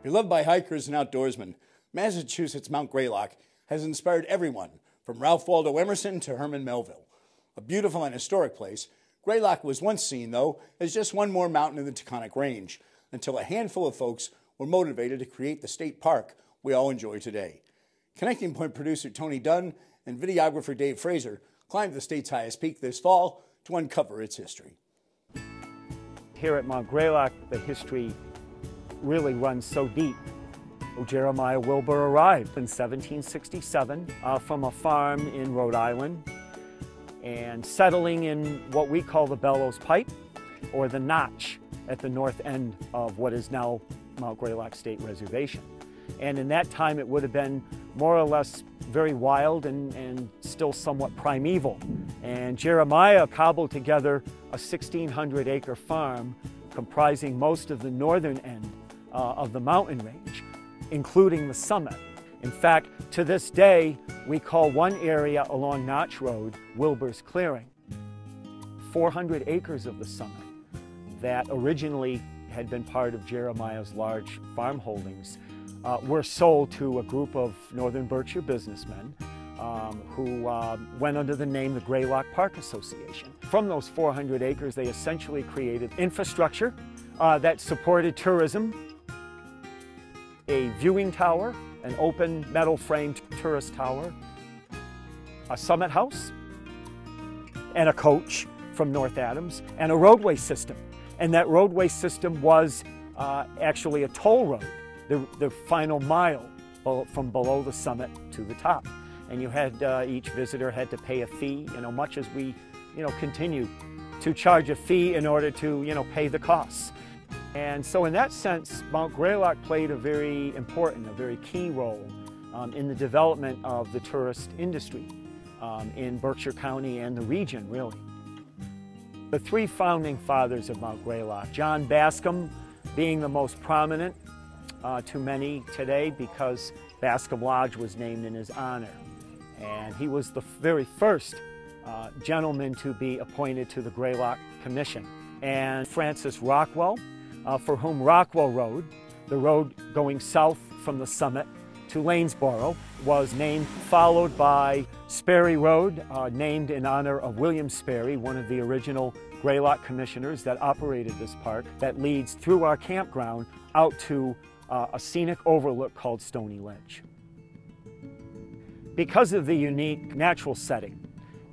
Beloved by hikers and outdoorsmen, Massachusetts' Mount Greylock has inspired everyone from Ralph Waldo Emerson to Herman Melville. A beautiful and historic place, Greylock was once seen, though, as just one more mountain in the Taconic Range, until a handful of folks were motivated to create the state park we all enjoy today. Connecting Point producer Tony Dunne and videographer Dave Fraser climbed the state's highest peak this fall to uncover its history. Here at Mount Greylock, the history really runs so deep. Jeremiah Wilbur arrived in 1767 from a farm in Rhode Island and settling in what we call the Bellows Pipe, or the Notch, at the north end of what is now Mount Greylock State Reservation. And in that time it would have been more or less very wild and still somewhat primeval. And Jeremiah cobbled together a 1,600-acre farm comprising most of the northern end of the mountain range, including the summit. In fact, to this day, we call one area along Notch Road Wilbur's Clearing. 400 acres of the summit that originally had been part of Jeremiah's large farm holdings were sold to a group of Northern Berkshire businessmen who went under the name the Greylock Park Association. From those 400 acres, they essentially created infrastructure that supported tourism, a viewing tower, an open metal framed tourist tower, a summit house, and a coach from North Adams, and a roadway system. And that roadway system was actually a toll road, the final mile from below the summit to the top. And you had, each visitor had to pay a fee, much as we, continue to charge a fee in order to, pay the costs. And so in that sense, Mount Greylock played a very important, a very key role in the development of the tourist industry in Berkshire County and the region, really. The three founding fathers of Mount Greylock, John Bascom being the most prominent to many today because Bascom Lodge was named in his honor. And he was the very first gentleman to be appointed to the Greylock Commission. And Francis Rockwell, for whom Rockwell Road, the road going south from the summit to Lanesboro, was named, followed by Sperry Road, named in honor of William Sperry, one of the original Greylock commissioners that operated this park, that leads through our campground out to a scenic overlook called Stony Ledge. Because of the unique natural setting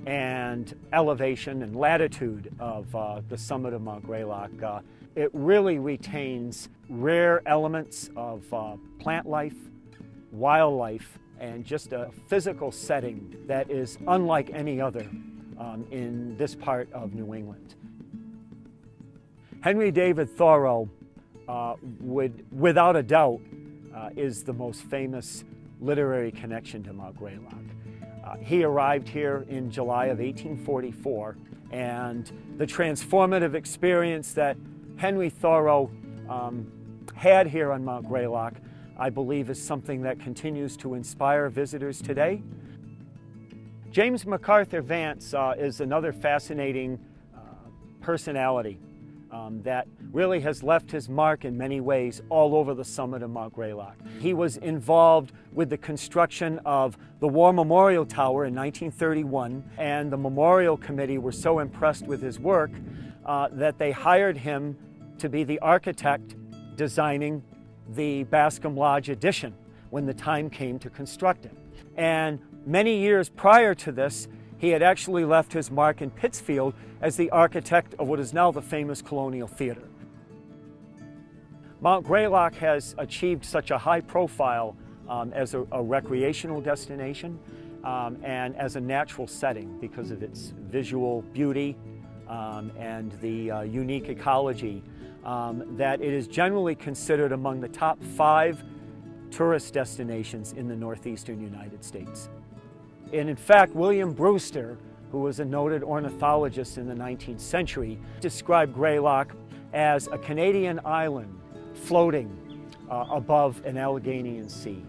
and elevation and latitude of the summit of Mount Greylock, it really retains rare elements of plant life, wildlife, and just a physical setting that is unlike any other in this part of New England. Henry David Thoreau without a doubt, is the most famous literary connection to Mount Greylock. He arrived here in July of 1844, and the transformative experience that Henry Thoreau had here on Mount Greylock, I believe, is something that continues to inspire visitors today. James MacArthur Vance is another fascinating personality that really has left his mark in many ways all over the summit of Mount Greylock. He was involved with the construction of the War Memorial Tower in 1931, and the Memorial Committee were so impressed with his work that they hired him to be the architect designing the Bascom Lodge addition when the time came to construct it. And many years prior to this, he had actually left his mark in Pittsfield as the architect of what is now the famous Colonial Theater. Mount Greylock has achieved such a high profile as a recreational destination and as a natural setting because of its visual beauty and the unique ecology that it is generally considered among the top 5 tourist destinations in the northeastern United States. And in fact, William Brewster, who was a noted ornithologist in the 19th century, described Greylock as a Canadian island floating above an Alleghenian sea.